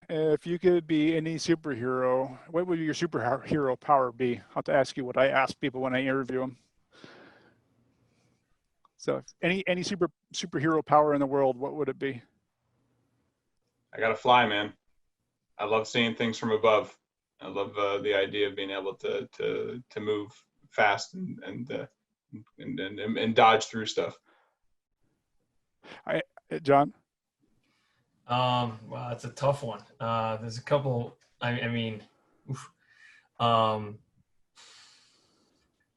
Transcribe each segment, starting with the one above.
If you could be any superhero, what would your superhero power be? I'll have to ask you what I ask people when I interview them. So, any superhero power in the world, what would it be? I gotta fly, man. I love seeing things from above. I love the idea of being able to move fast and dodge through stuff. I, John. Well, it's a tough one. There's a couple. I mean, oof. um,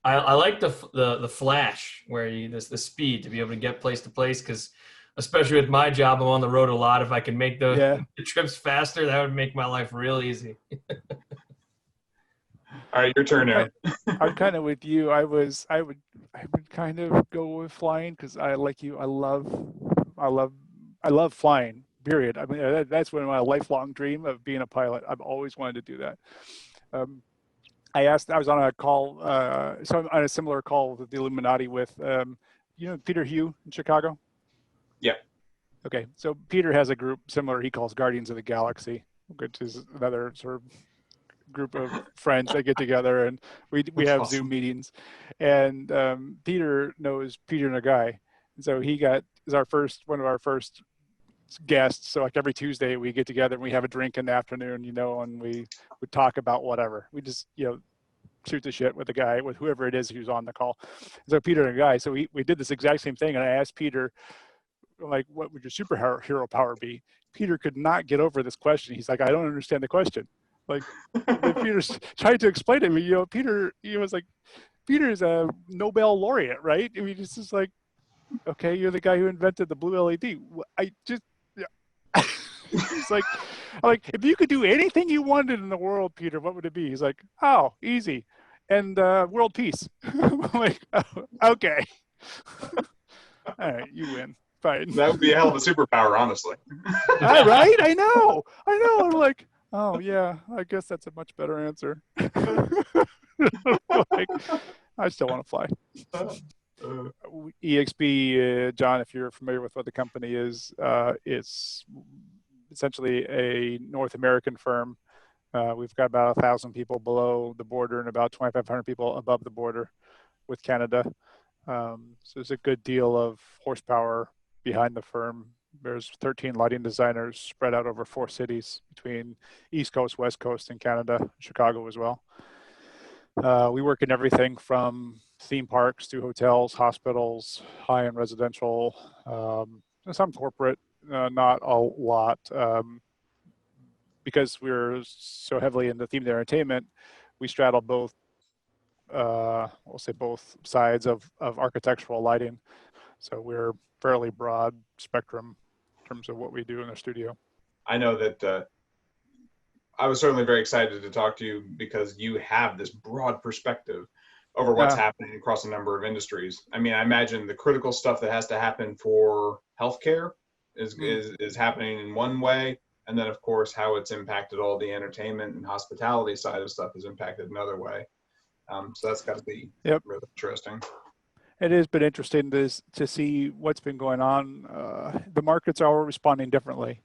I like the flash where there's the speed to be able to get place to place, because especially with my job, I'm on the road a lot. If I can make the trips faster, that would make my life real easy. All right, your turn now. I'm kind of with you. I would kind of go with flying because I like you. I love flying. Period. I mean, that's one of my lifelong dream of being a pilot. I've always wanted to do that. I was on a call, so I'm on a similar call with the Illuminati with, Peter Hugh in Chicago. Yeah. Okay, so Peter has a group similar. He calls Guardians of the Galaxy, which is another sort of group of friends that get together, and we have awesome Zoom meetings. And Peter knows Peter Nagai, and so he is one of our first guests. So like every Tuesday we get together and we have a drink in the afternoon, and we would talk about whatever. We just shoot the shit with the guy, with whoever it is who's on the call. So Peter Nagai. So we did this exact same thing, and I asked Peter, like, what would your superhero power be? Peter could not get over this question. He's like, I don't understand the question. Like, Peter's trying to explain to me, Peter, he was like, Peter's a Nobel laureate, right? I mean, it's just like, okay, you're the guy who invented the blue LED. He's like, if you could do anything you wanted in the world, Peter, what would it be? He's like, oh, easy. And world peace. I'm like, oh, okay. All right, you win. Fine. That would be a hell of a superpower, honestly. Right? I know. I'm like, oh, yeah, I guess that's a much better answer. Like, I still want to fly. EXP, John, if you're familiar with what the company is, it's essentially a North American firm. We've got about 1,000 people below the border and about 2,500 people above the border with Canada. So there's a good deal of horsepower behind the firm. There's 13 lighting designers spread out over 4 cities between East Coast, West Coast, and Canada, Chicago as well. We work in everything from theme parks to hotels, hospitals, high-end residential, some corporate, not a lot. Because we're so heavily in the themed entertainment, we straddle both, we'll say both sides of architectural lighting. So we're fairly broad spectrum in terms of what we do in the studio. I know that I was certainly very excited to talk to you because you have this broad perspective over what's happening across a number of industries. I mean, I imagine the critical stuff that has to happen for healthcare is happening in one way. And then, of course, how it's impacted all the entertainment and hospitality side of stuff is impacted another way. So that's got to be really interesting. It has been interesting to see what's been going on. The markets are all responding differently,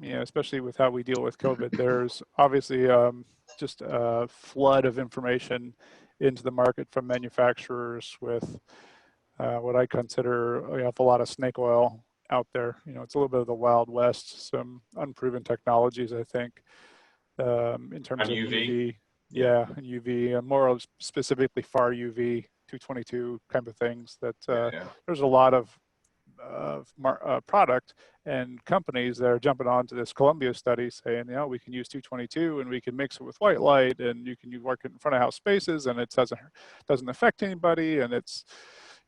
especially with how we deal with COVID. There's obviously just a flood of information into the market from manufacturers with what I consider a lot of snake oil out there. It's a little bit of the Wild West, some unproven technologies, I think, in terms of UV. Yeah, and UV, more specifically far UV, 222 kind of things that there's a lot of product and companies that are jumping onto this Columbia study saying, we can use 222 and we can mix it with white light and you can work it in front of house spaces and it doesn't affect anybody, and it's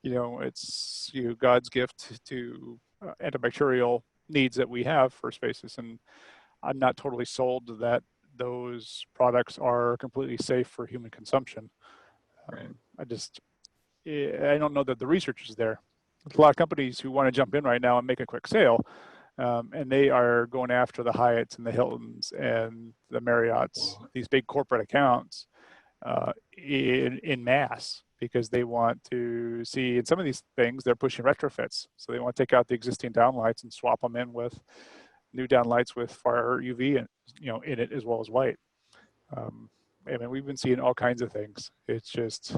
God's gift to antibacterial needs that we have for spaces. And I'm not totally sold that those products are completely safe for human consumption. Right. I don't know that the research is there. There's a lot of companies who want to jump in right now and make a quick sale, and they are going after the Hyatts and the Hiltons and the Marriotts, these big corporate accounts, in mass, because they want to see, in some of these things, they're pushing retrofits. So they want to take out the existing downlights and swap them in with new down lights with far UV and in it as well as white. I mean, we've been seeing all kinds of things. It's just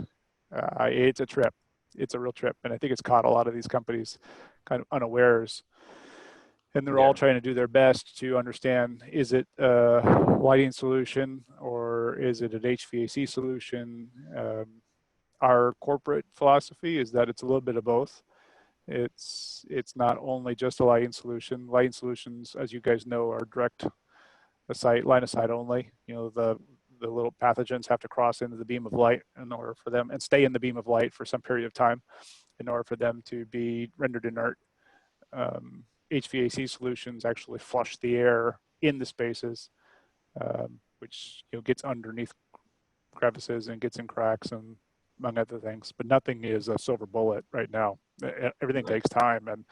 it's a trip. It's a real trip, and I think it's caught a lot of these companies kind of unawares. And they're all trying to do their best to understand, is it a lighting solution or is it an HVAC solution? Our corporate philosophy is that it's a little bit of both. It's not only just a lighting solution. Lighting solutions, as you guys know, are direct line of sight only. The little pathogens have to cross into the beam of light in order for them and stay in the beam of light for some period of time in order for them to be rendered inert. HVAC solutions actually flush the air in the spaces, which gets underneath crevices and gets in cracks and among other things. But nothing is a silver bullet right now. Everything takes time, and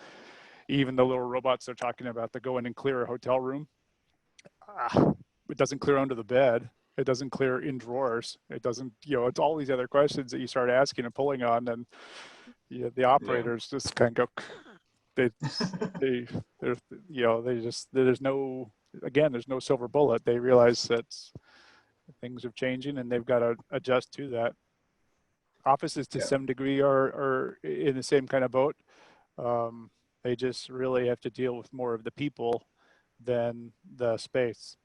even the little robots they're talking about that go in and clear a hotel room, it doesn't clear under the bed. It doesn't clear in drawers. It doesn't, it's all these other questions that you start asking and pulling on, and the operators just kind of go. There's no silver bullet. They realize that things are changing and they've got to adjust to that. Offices to some degree are in the same kind of boat. They just really have to deal with more of the people than the space.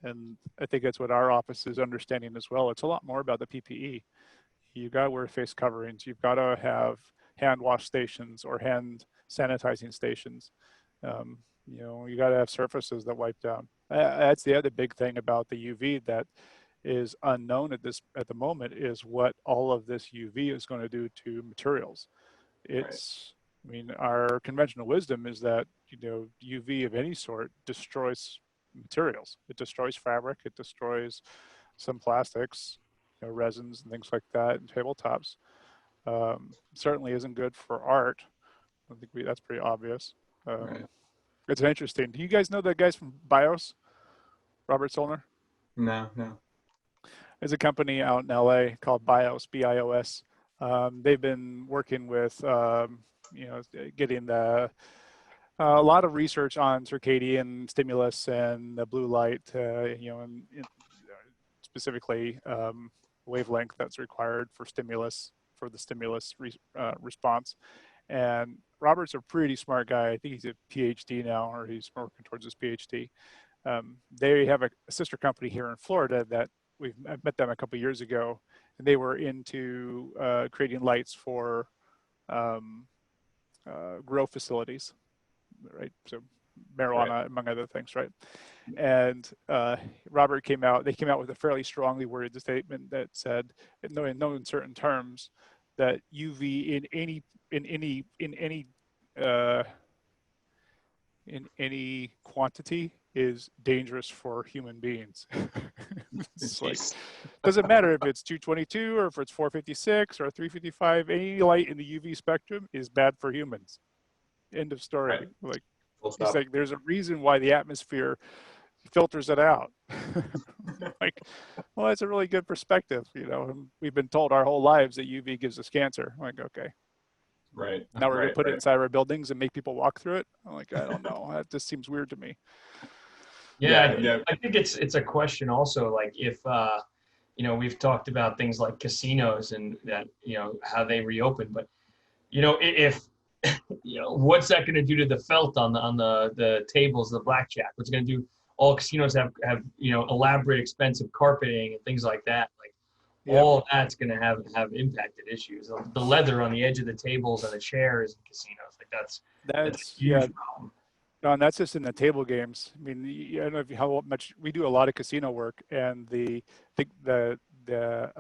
And I think that's what our office is understanding as well. It's a lot more about the PPE. You got to wear face coverings. You've got to have hand wash stations or hand sanitizing stations. You got to have surfaces that wipe down. That's the other big thing about the UV that is unknown at the moment is what all of this UV is going to do to materials. I mean, our conventional wisdom is that UV of any sort destroys materials. It destroys fabric. It destroys some plastics, resins and things like that, and tabletops. Certainly isn't good for art. I think that's pretty obvious. It's interesting. Do you guys know the guys from BIOS? Robert Solner? No. There's a company out in LA called BIOS, BIOS. They've been working with, getting a lot of research on circadian stimulus and the blue light, and specifically wavelength that's required for the stimulus response. And Robert's a pretty smart guy. I think he's a PhD now, or he's working towards his PhD. They have a sister company here in Florida that I met them a couple of years ago, and they were into creating lights for grow facilities, right? So marijuana, among other things, right? And Robert they came out with a fairly strongly worded statement that said, in no uncertain terms, that UV in any quantity is dangerous for human beings. It's like, doesn't matter if it's 222 or if it's 456 or 355, any light in the UV spectrum is bad for humans. End of story. Right. Like, he's like, there's a reason why the atmosphere filters it out. Like, well, that's a really good perspective. We've been told our whole lives that UV gives us cancer. I'm like, okay. Right. Now we're going to put it inside our buildings and make people walk through it. I'm like, I don't know. That just seems weird to me. Yeah. I think it's a question also, like if, we've talked about things like casinos and that, how they reopen, but, if, what's that going to do to the felt on the tables, the blackjack? What's it going to do? All casinos have elaborate, expensive carpeting and things like that. Like, all of that's going to have impacted issues. The leather on the edge of the tables and the chairs in casinos, like that's a huge problem. No, and that's just in the table games. I mean, I don't know how much we do a lot of casino work, and the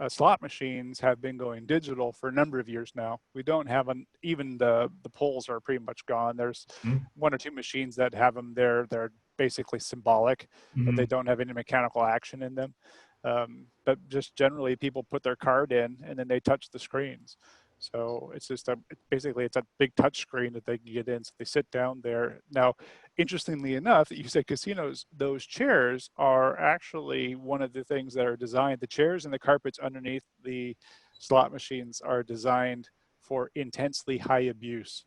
slot machines have been going digital for a number of years now. We don't have even the polls are pretty much gone. There's one or two machines that have them there. They're basically symbolic, but they don't have any mechanical action in them. But just generally, people put their card in and then they touch the screens. So it's just basically it's a big touch screen that they can get in. So they sit down there. Now, interestingly enough, you say casinos, those chairs are actually one of the things that are designed. The chairs and the carpets underneath the slot machines are designed for intensely high abuse.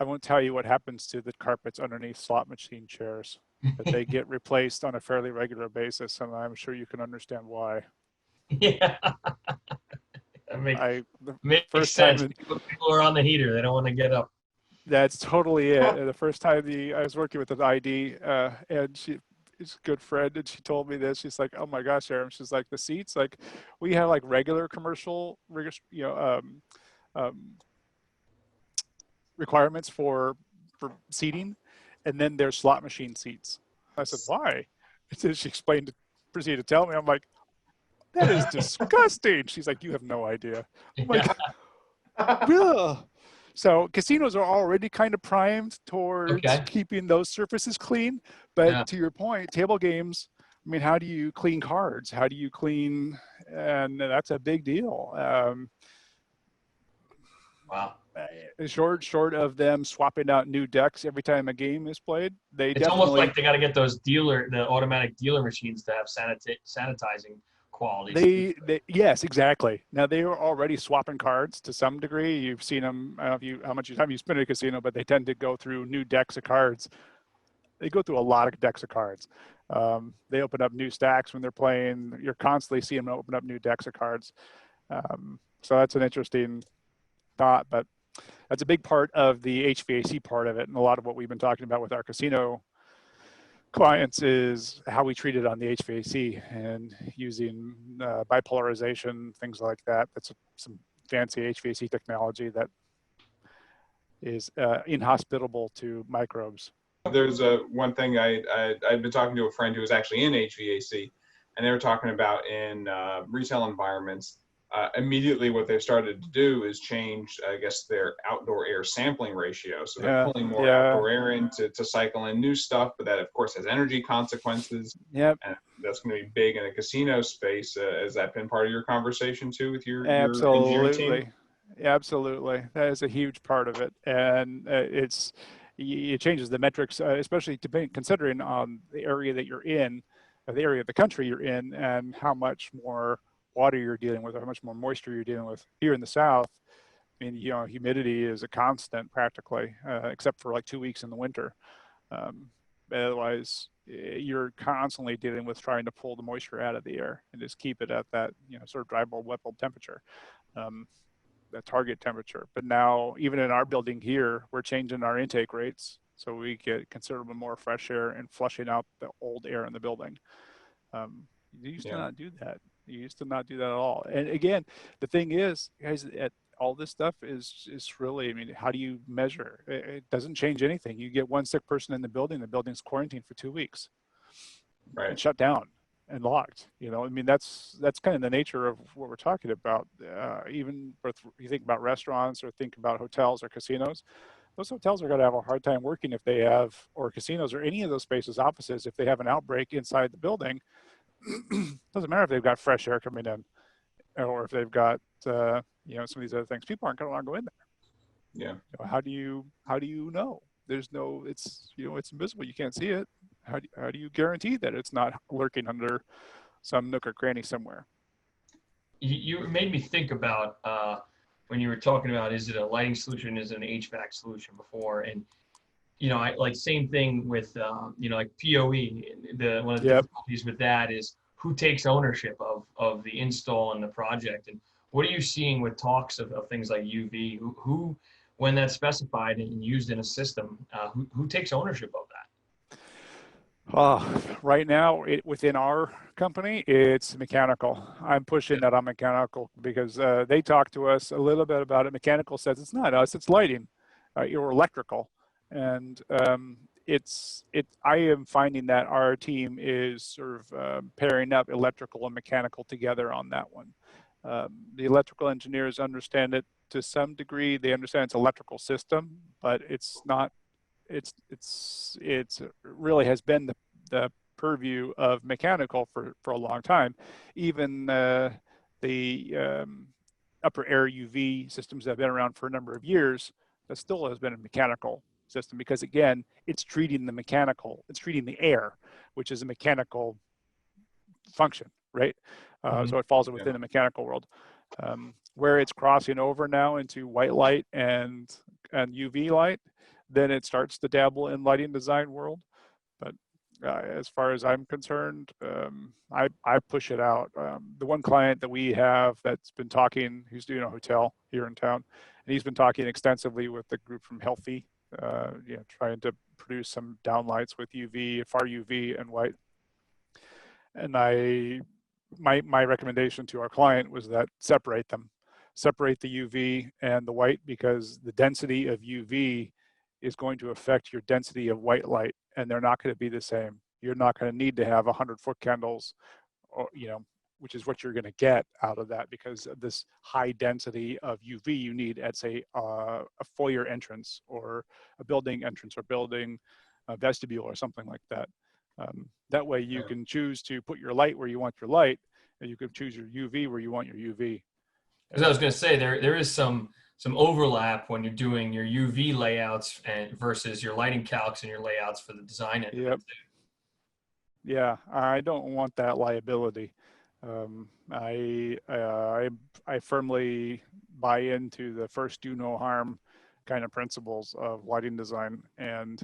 I won't tell you what happens to the carpets underneath slot machine chairs, but they get replaced on a fairly regular basis, and I'm sure you can understand why. Yeah, The makes first sense. time People are on the heater; they don't want to get up. that's totally it. The first time I was working with an ID, and she's a good friend, and she told me this. She's like, "Oh my gosh, Aram," she's like, "the seats, like we have like regular commercial, um, requirements for seating, and then there's slot machine seats." I said, "Why?" And so she proceeded to tell me. I'm like, "That is disgusting." She's like, "You have no idea." I'm like, "Ugh." So casinos are already kind of primed towards keeping those surfaces clean. But to your point, table games, I mean, how do you clean cards? How do you clean? And that's a big deal. Wow. Short of them swapping out new decks every time a game is played, it's almost like they got to get those the automatic dealer machines to have sanitizing qualities. Yes, exactly. Now they are already swapping cards to some degree. You've seen them. I don't know how much time you spend in a casino, but they tend to go through new decks of cards. They go through a lot of decks of cards. They open up new stacks when they're playing. You're constantly seeing them open up new decks of cards. So that's an interesting thought, but that's a big part of the HVAC part of it. And a lot of what we've been talking about with our casino clients is how we treat it on the HVAC and using bipolarization, things like that. That's some fancy HVAC technology that is inhospitable to microbes. There's one thing I've been talking to a friend who was actually in HVAC, and they were talking about in retail environments. Immediately what they've started to do is change, I guess, their outdoor air sampling ratio. So they're pulling more outdoor air in to cycle in new stuff, but that of course has energy consequences. Yep. And that's going to be big in a casino space. Has that been part of your conversation too with your engineering team? Absolutely. That is a huge part of it. And it changes the metrics, especially considering the area that you're in, or the area of the country you're in, and how much more water you're dealing with, or how much more moisture you're dealing with. Here in the South, I mean, humidity is a constant practically, except for like 2 weeks in the winter. Otherwise, you're constantly dealing with trying to pull the moisture out of the air and just keep it at that, sort of dry bulb, wet bulb temperature, the target temperature. But now, even in our building here, we're changing our intake rates so we get considerably more fresh air and flushing out the old air in the building. You used to not do that. You used to not do that at all. And again, the thing is, guys, all this stuff is really, I mean, how do you measure? It doesn't change anything. You get one sick person in the building's quarantined for 2 weeks, right, and shut down and locked. I mean, that's kind of the nature of what we're talking about. Even if you think about restaurants or think about hotels or casinos, those hotels are going to have a hard time working if they have, or casinos or any of those spaces, offices, if they have an outbreak inside the building. Doesn't matter if they've got fresh air coming in, or if they've got some of these other things. People aren't going to want to go in there. Yeah. How do you know? There's no. It's it's invisible. You can't see it. How do you guarantee that it's not lurking under some nook or cranny somewhere? You made me think about when you were talking about, is it a lighting solution, is it an HVAC solution before, and I like same thing with like POE. One of the difficulties with that is who takes ownership of the install and the project, and what are you seeing with talks of things like UV? Who when that's specified and used in a system, who takes ownership of that? Right now, within our company, it's mechanical. I'm pushing that on mechanical because they talk to us a little bit about it. Mechanical says it's not us, it's lighting, or electrical. And I am finding that our team is sort of pairing up electrical and mechanical together on that one. The electrical engineers understand it to some degree. They understand it's electrical system, but it's not. It's really has been the purview of mechanical for a long time. Even the upper air UV systems that have been around for a number of years, that still has been a mechanical system, because again, it's treating the air, which is a mechanical function, right? So it falls within the mechanical world. Where it's crossing over now into white light and UV light, then it starts to dabble in lighting design world. But as far as I'm concerned, I push it out. The one client that we have that's been talking, who's doing a hotel here in town, and he's been talking extensively with the group from Healthy, trying to produce some downlights with UV, far UV and white. And my recommendation to our client was that separate them, separate the UV and the white, because the density of UV is going to affect your density of white light, and they're not going to be the same. You're not going to need to have 100-foot candles, or, which is what you're going to get out of that, because of this high density of UV you need at, say, a foyer entrance or a building entrance or building a vestibule or something like that. That way you can choose to put your light where you want your light, and you can choose your UV where you want your UV. As I was going to say, there is some overlap when you're doing your UV layouts and versus your lighting calcs and your layouts for the design end. Yep. Yeah, I don't want that liability. I firmly buy into the first do no harm kind of principles of lighting design. And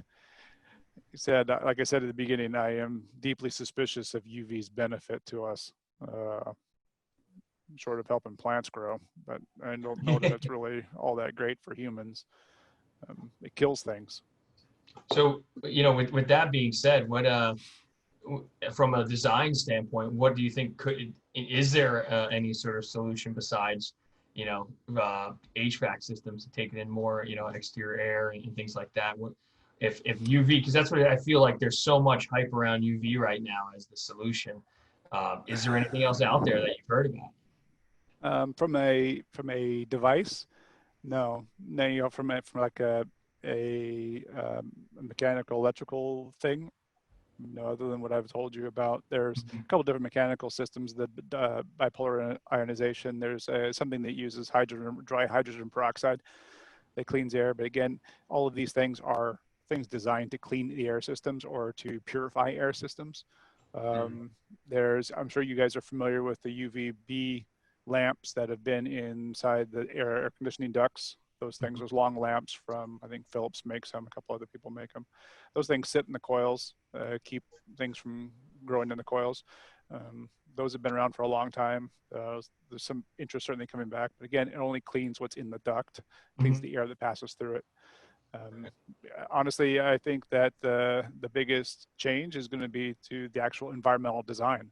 like I said at the beginning, I am deeply suspicious of UV's benefit to us, short of helping plants grow. But I don't know that it's really all that great for humans. It kills things. So, with that being said, what from a design standpoint, what do you think is there any sort of solution besides, HVAC systems to take in more, exterior air and things like that? If UV, because that's what I feel like there's so much hype around UV right now as the solution. Is there anything else out there that you've heard about? From a device, no, from like a mechanical electrical thing, no, other than what I've told you about. There's a couple different mechanical systems, the bipolar ionization. There's something that uses dry hydrogen peroxide that cleans air. But again, all of these things are things designed to clean the air systems or to purify air systems. I'm sure you guys are familiar with the UVB lamps that have been inside the air conditioning ducts. Those things, those long lamps from, I think Philips makes them, a couple other people make them. Those things sit in the coils, keep things from growing in the coils. Those have been around for a long time. There's some interest certainly coming back, but again, it only cleans what's in the duct, cleans the air that passes through it. Honestly, I think that the biggest change is going to be to the actual environmental design,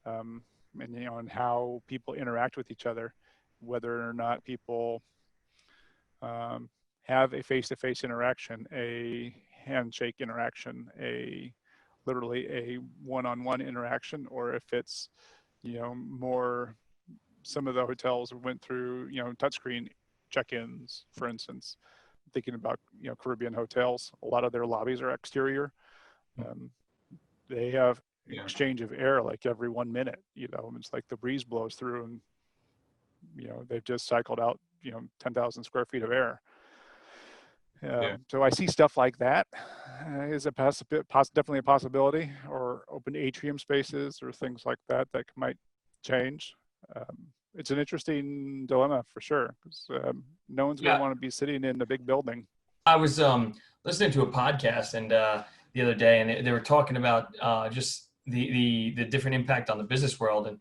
and how people interact with each other, whether or not people have a face-to-face interaction, a handshake interaction, literally a one-on-one interaction, or if it's, more, some of the hotels went through, touchscreen check-ins, for instance. Thinking about, Caribbean hotels, a lot of their lobbies are exterior. They have exchange of air like every 1 minute, it's like the breeze blows through and, they've just cycled out, 10,000 square feet of air. So I see stuff like that is definitely a possibility, or open atrium spaces or things like that might change. It's an interesting dilemma for sure, because no one's going to want to be sitting in a big building. I was listening to a podcast and the other day, and they were talking about just the different impact on the business world. And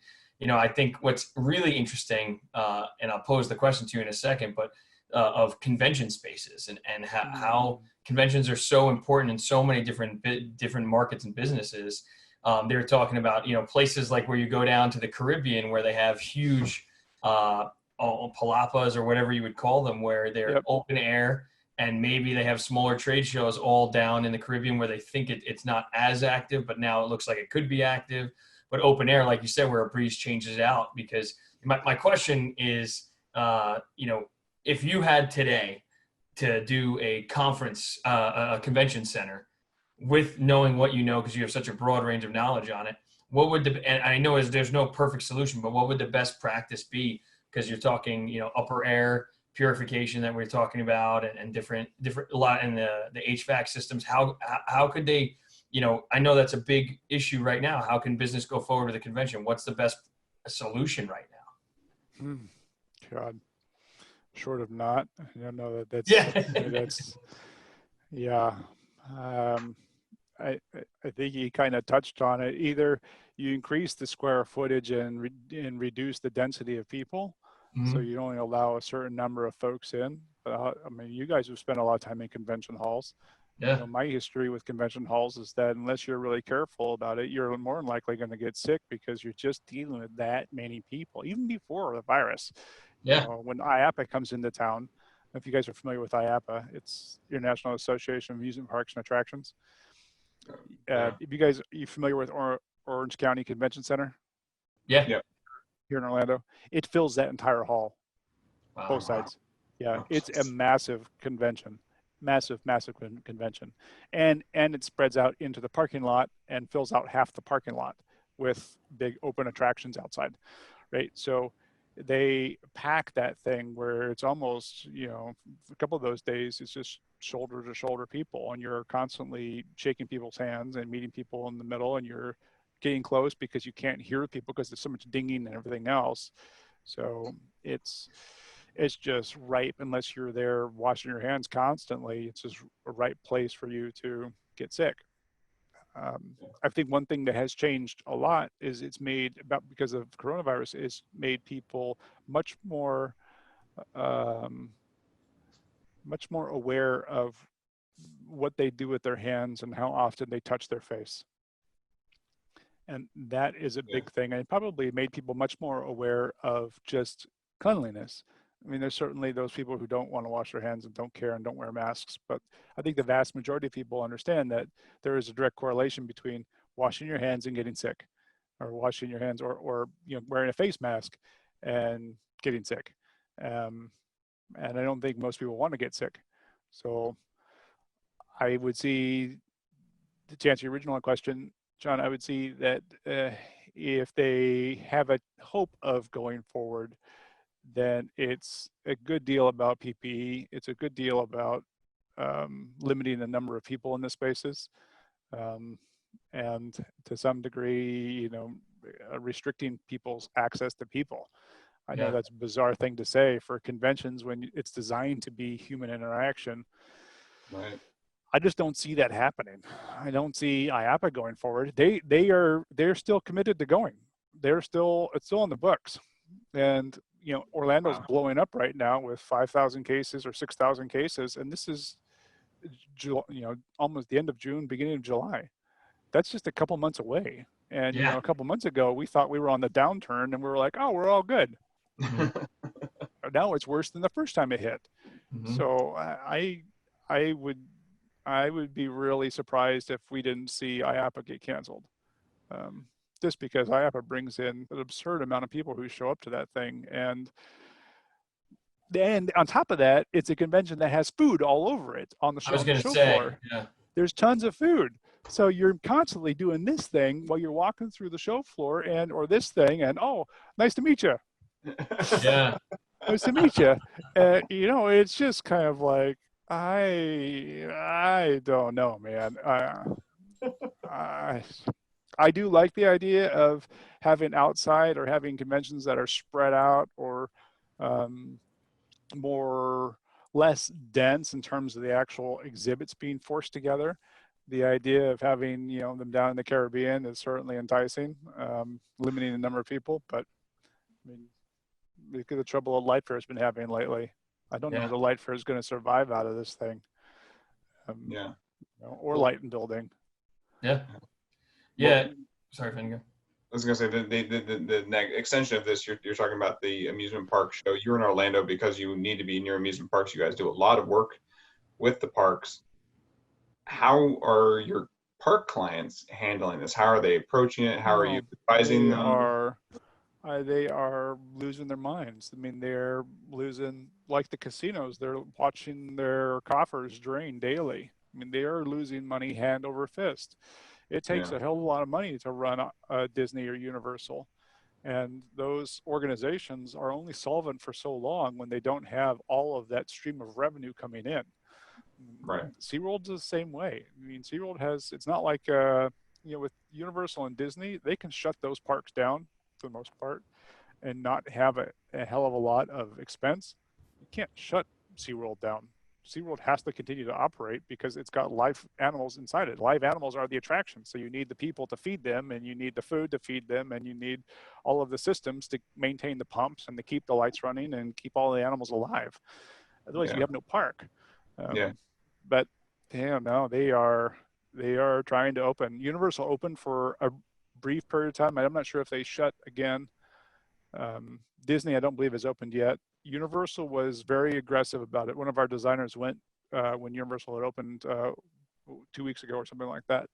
I think what's really interesting, and I'll pose the question to you in a second, but of convention spaces and how conventions are so important in so many different markets and businesses. They were talking about, places like where you go down to the Caribbean where they have huge palapas or whatever you would call them, where they're open air, and maybe they have smaller trade shows all down in the Caribbean where they think it's not as active, but now it looks like it could be active. But open air, like you said, where a breeze changes it out. Because my question is, if you had today to do a conference, a convention center, with knowing what because you have such a broad range of knowledge on it, and I know there's no perfect solution, but what would the best practice be? Because you're talking, upper air purification that we're talking about, and different a lot in the HVAC systems. How could they, I know that's a big issue right now. How can business go forward with a convention? What's the best solution right now? God, short of not, that's Yeah. Um, I think you kind of touched on it. Either you increase the square footage and reduce the density of people, so Mhm. you only allow a certain number of folks in. I mean, you guys have spent a lot of time in convention halls. You Yeah. know, my history with convention halls is that unless you're really careful about it, you're more than likely going to get sick because you're just dealing with that many people, even before the virus. You Yeah. know, when IAPA comes into town, if you guys are familiar with IAPA, it's International Association of Amusement Parks and Attractions. Yeah. If you guys are you familiar with Orange County Convention Center Yeah. Yeah. here in Orlando? It fills that entire hall, both Wow. sides. Yeah, Oh, it's a massive convention, massive convention, and it spreads out into the parking lot and fills out half the parking lot with big open attractions outside, right? So they pack that thing where it's almost, you know, a couple of those days it's just shoulder to shoulder people, and you're constantly shaking people's hands and meeting people in the middle, and you're getting close because you can't hear people because there's so much dinging and everything else. So it's it's just ripe unless you're there washing your hands constantly. It's just a right place for you to get sick. I think one thing that has changed a lot is it's made about because of coronavirus is made people much more um, much more aware of what they do with their hands and how often they touch their face. And that is a yeah. big thing. And it probably made people much more aware of just cleanliness. I mean, there's certainly those people who don't want to wash their hands and don't care and don't wear masks. But I think the vast majority of people understand that there is a direct correlation between washing your hands and getting sick, or washing your hands, or you know, wearing a face mask and getting sick. Um, and I don't think most people want to get sick. So I would see, to answer your original question, John, I would see that if they have a hope of going forward, then it's a good deal about PPE. It's a good deal about limiting the number of people in the spaces, um, and to some degree, you know, restricting people's access to people. I know Yeah. that's a bizarre thing to say for conventions when it's designed to be human interaction. Right. I just don't see that happening. I don't see IAPA going forward. They're still committed to going. It's still in the books. And you know, Orlando's Wow. blowing up right now with 5,000 cases or 6,000 cases, and this is you know, almost the end of June, beginning of July. That's just a couple months away. And you Yeah. know, a couple months ago we thought we were on the downturn and we were like, oh, we're all good. Now it's worse than the first time it hit. Mhm. So I would I would be really surprised if we didn't see IAPA get canceled. Um, just because IAPA brings in an absurd amount of people who show up to that thing. And then on top of that, it's a convention that has food all over it on the I was on the gonna show say, floor. yeah. There's tons of food. So you're constantly doing this thing while you're walking through the show floor and or this thing and oh, nice to meet you. Yeah. Nice to meet you. You know, it's just kind of like I don't know, man. I I do like the idea of having outside or having conventions that are spread out or um, more less dense in terms of the actual exhibits being forced together. The idea of having, you know, them down in the Caribbean is certainly enticing, limiting the number of people. But I mean, look at the trouble that Light Fair has been having lately. I don't know Yeah. the Light Fair is going to survive out of this thing, Yeah. you know, or Well, Light and Building. Yeah. well, Yeah. Sorry, Finger. I was gonna say the extension of this. You're talking about the amusement park show. You're in Orlando because you need to be near amusement parks. You guys do a lot of work with the parks. How are your park clients handling this? How are they approaching it? How are you Oh, advising them? they are losing their minds. I mean, they're losing, like the casinos, they're watching their coffers drain daily. I mean, they are losing money hand over fist. It takes Yeah. a hell of a lot of money to run a Disney or Universal. And those organizations are only solvent for so long when they don't have all of that stream of revenue coming in. Right. SeaWorld's the same way. I mean, SeaWorld has, it's not like, you know, with Universal and Disney, they can shut those parks down for the most part and not have a hell of a lot of expense. You can't shut SeaWorld down. SeaWorld has to continue to operate because it's got live animals inside it. Live animals are the attraction. So you need the people to feed them, and you need the food to feed them, and you need all of the systems to maintain the pumps and to keep the lights running and keep all the animals alive. Otherwise, you have no park. But no, they are trying to open. Universal opened for a brief period of time. I'm not sure if they shut again. Disney, I don't believe, has opened yet. Universal was very aggressive about it. One of our designers went when Universal had opened 2 weeks ago or something like that.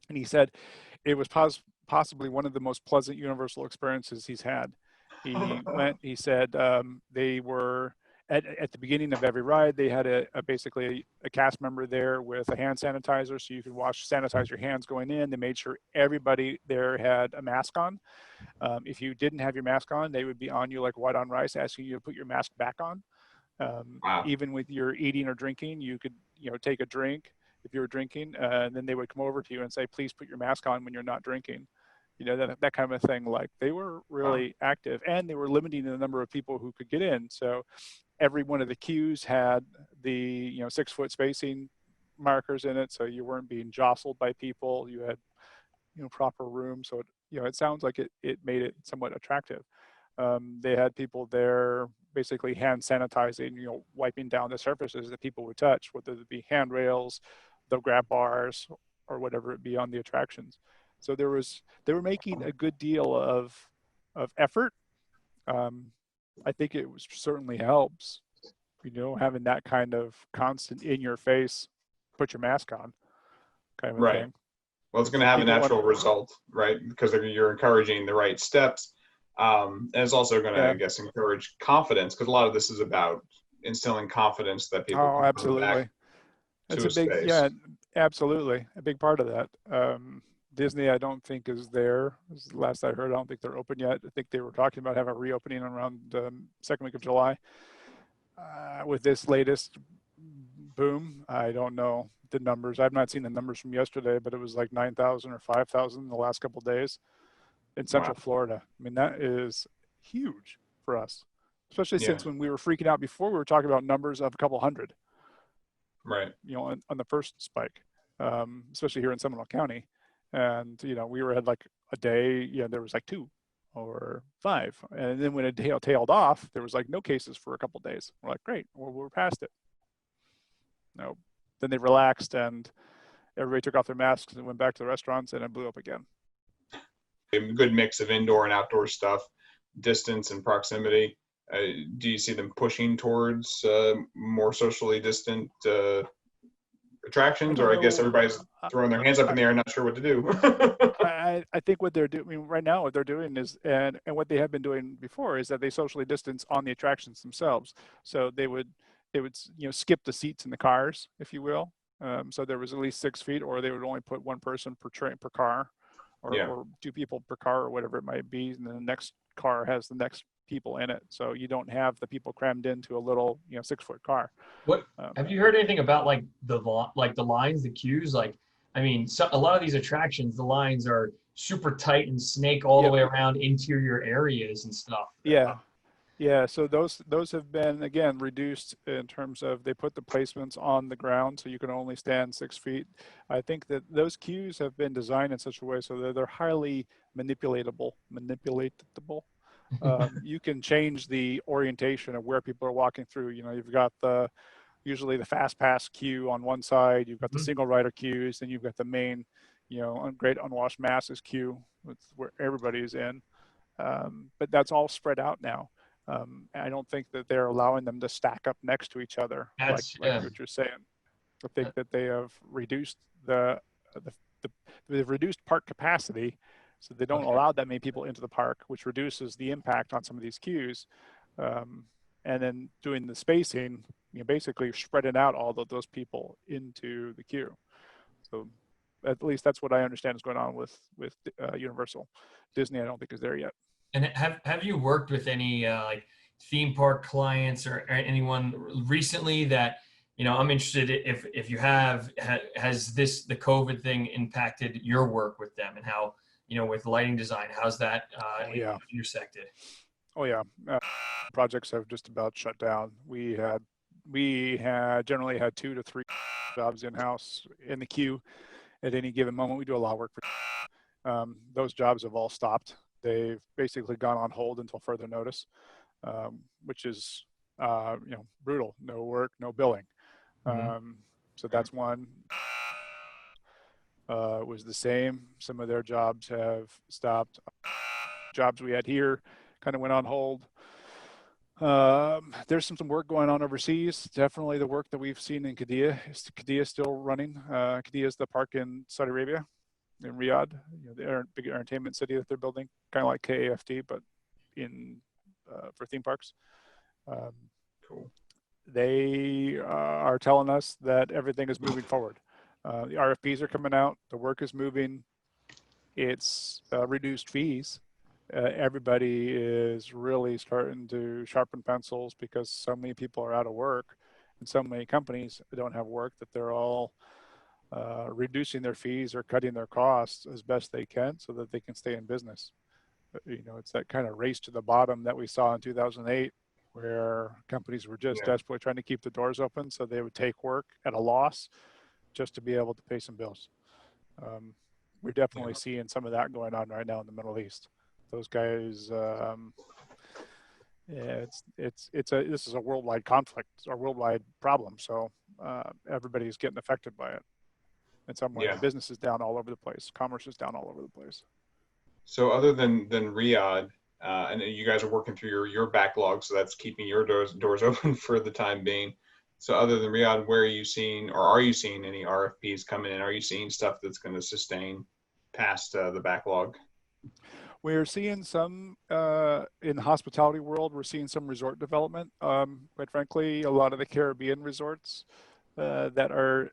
And he said it was possibly one of the most pleasant Universal experiences he's had. He said they were, at the beginning of every ride, they had basically a cast member there with a hand sanitizer so you could sanitize your hands going in. They made sure everybody there had a mask on. If you didn't have your mask on, they would be on you like white on rice, asking you to put your mask back on. Even with your eating or drinking, you could take a drink if you were drinking, and then they would come over to you and say, please put your mask on when you're not drinking. That kind of thing. Like, they were really active, and they were limiting the number of people who could get in. So every one of the queues had the 6-foot spacing markers in it, so you weren't being jostled by people. You had proper room. So it sounds like it made it somewhat attractive. They had people there basically hand sanitizing, wiping down the surfaces that people would touch, whether it be handrails, the grab bars, or whatever it be on the attractions. So they were making a good deal of effort. I think it certainly helps, having that kind of constant in your face, put your mask on kind of a thing. Well, it's going to have a natural result, right? Because you're encouraging the right steps. And it's also going to, I guess, encourage confidence, because a lot of this is about instilling confidence that people can absolutely. Come back That's to a big, space. absolutely. A big part of that. Disney, I don't think is there. Last I heard, I don't think they're open yet. I think they were talking about having a reopening around second week of July. With this latest boom, I don't know the numbers. I've not seen the numbers from yesterday, but it was like 9,000 or 5,000 in the last couple of days in Central Florida. I mean, that is huge for us, especially since when we were freaking out before, we were talking about numbers of a couple hundred. Right. On the first spike, especially here in Seminole County. And, we had like a day, there was like 2 or 5. And then when it tailed off, there was like no cases for a couple of days. We're like, great, well, we're past it. No. Then they relaxed and everybody took off their masks and went back to the restaurants, and it blew up again. A good mix of indoor and outdoor stuff, distance and proximity. Do you see them pushing towards more socially distant attractions, or I guess everybody's throwing their hands up in the air and not sure what to do? I think what they're doing right now, what they're doing is, and what they have been doing before, is that they socially distance on the attractions themselves. So they would skip the seats in the cars, if you will. So there was at least 6 feet, or they would only put 1 person per car, or 2 people per car, or whatever it might be. And then the next car has the next people in it, so you don't have the people crammed into a little 6-foot car. What have you heard anything about like the lines, the queues? Like, I mean, a lot of these attractions, the lines are super tight and snake all the way around interior areas and stuff. So those have been, again, reduced in terms of, they put the placements on the ground so you can only stand 6 feet. I think that those queues have been designed in such a way so that they're highly manipulatable. You can change the orientation of where people are walking through. You've got usually the fast pass queue on one side, you've got the single rider queues, and you've got the main, great unwashed masses queue, where everybody is in. But that's all spread out now. I don't think that they're allowing them to stack up next to each other, like what you're saying. I think that they have reduced they've reduced park capacity, so they don't allow that many people into the park, which reduces the impact on some of these queues. And then doing the spacing, basically spreading out all of those people into the queue. So at least that's what I understand is going on with Universal. Disney, I don't think is there yet. And have you worked with any like theme park clients or anyone recently that, I'm interested if you have, has the COVID thing impacted your work with them, and how, with lighting design, how's that intersected? Projects have just about shut down. We had we generally had 2 to 3 jobs in-house in the queue at any given moment. We do a lot of work for those jobs have all stopped. They've basically gone on hold until further notice, which is brutal. No work, no billing. So that's one. Was the same. Some of their jobs have stopped. Jobs we had here kind of went on hold. There's some work going on overseas. Definitely the work that we've seen in Qiddiya. Qiddiya is still running. Qiddiya is the park in Saudi Arabia, in Riyadh. The big entertainment city that they're building, kind of like KAFT, but for theme parks. Cool. They are telling us that everything is moving forward. The RFPs are coming out. The work is moving. It's reduced fees. Everybody is really starting to sharpen pencils because so many people are out of work and so many companies don't have work that they're all reducing their fees or cutting their costs as best they can so that they can stay in business. It's that kind of race to the bottom that we saw in 2008 where companies were just desperately trying to keep the doors open so they would take work at a loss just to be able to pay some bills. We're definitely seeing some of that going on right now in the Middle East. Those guys, this is a worldwide conflict or worldwide problem. So everybody's getting affected by it in some way. The business is down all over the place. Commerce is down all over the place. So other than Riyadh, and you guys are working through your backlog, so that's keeping your doors open for the time being. So other than Riyadh, where are you seeing, or are you seeing any RFPs coming in? Are you seeing stuff that's going to sustain past the backlog? We're seeing some in the hospitality world. We're seeing some resort development. Quite frankly, a lot of the Caribbean resorts that are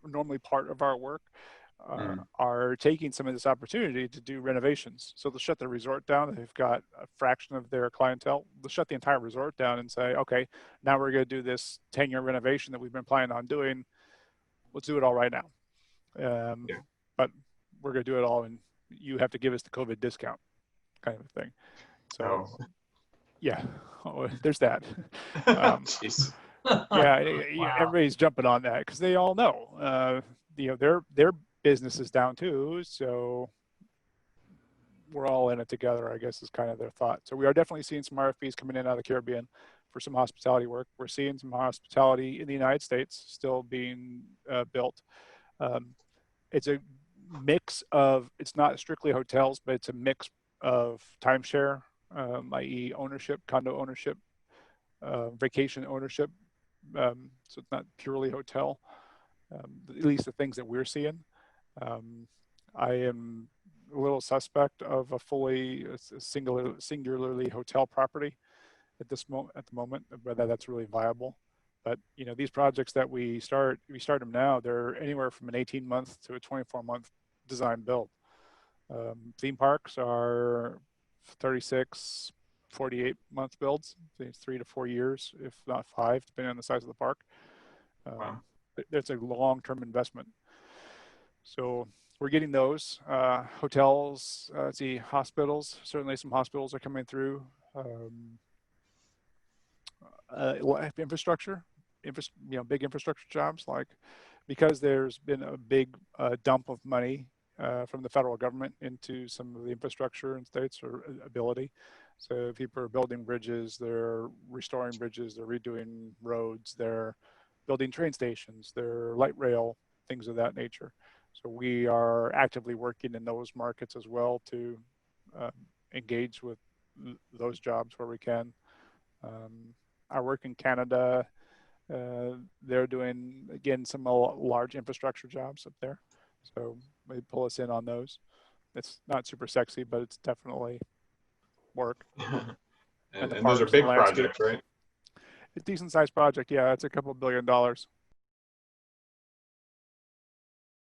normally part of our work are taking some of this opportunity to do renovations. So they'll shut the resort down. They've got a fraction of their clientele. They'll shut the entire resort down and say, okay, now we're going to do this 10-year renovation that we've been planning on doing. Let's do it all right now. But we're going to do it all and you have to give us the COVID discount kind of thing. So there's that. Everybody's jumping on that because they all know, their business is down too. So we're all in it together, I guess is kind of their thought. So we are definitely seeing some RFPs coming in out of the Caribbean for some hospitality work. We're seeing some hospitality in the United States still being built. It's a mix of, it's not strictly hotels, but it's a mix of timeshare, i.e. ownership, condo ownership, vacation ownership. So it's not purely hotel, at least the things that we're seeing. I am a little suspect of a singularly hotel property at the moment, whether that's really viable. But these projects that we start them now, they're anywhere from an 18-month to a 24-month design build. Theme parks are 36, 48-month builds. I think it's 3 to 4 years, if not 5, depending on the size of the park. It's a long-term investment. So we're getting those. Hotels, hospitals. Certainly some hospitals are coming through. Infrastructure, big infrastructure jobs, because there's been a big dump of money from the federal government into some of the infrastructure in states or ability. So people are building bridges, they're restoring bridges, they're redoing roads, they're building train stations, they're light rail, things of that nature. So we are actively working in those markets as well to engage with those jobs where we can. Our work in Canada, they're doing, again, some large infrastructure jobs up there. So they pull us in on those. It's not super sexy, but it's definitely work. and those are big projects, right? A decent sized project. Yeah, it's a couple $1 billion.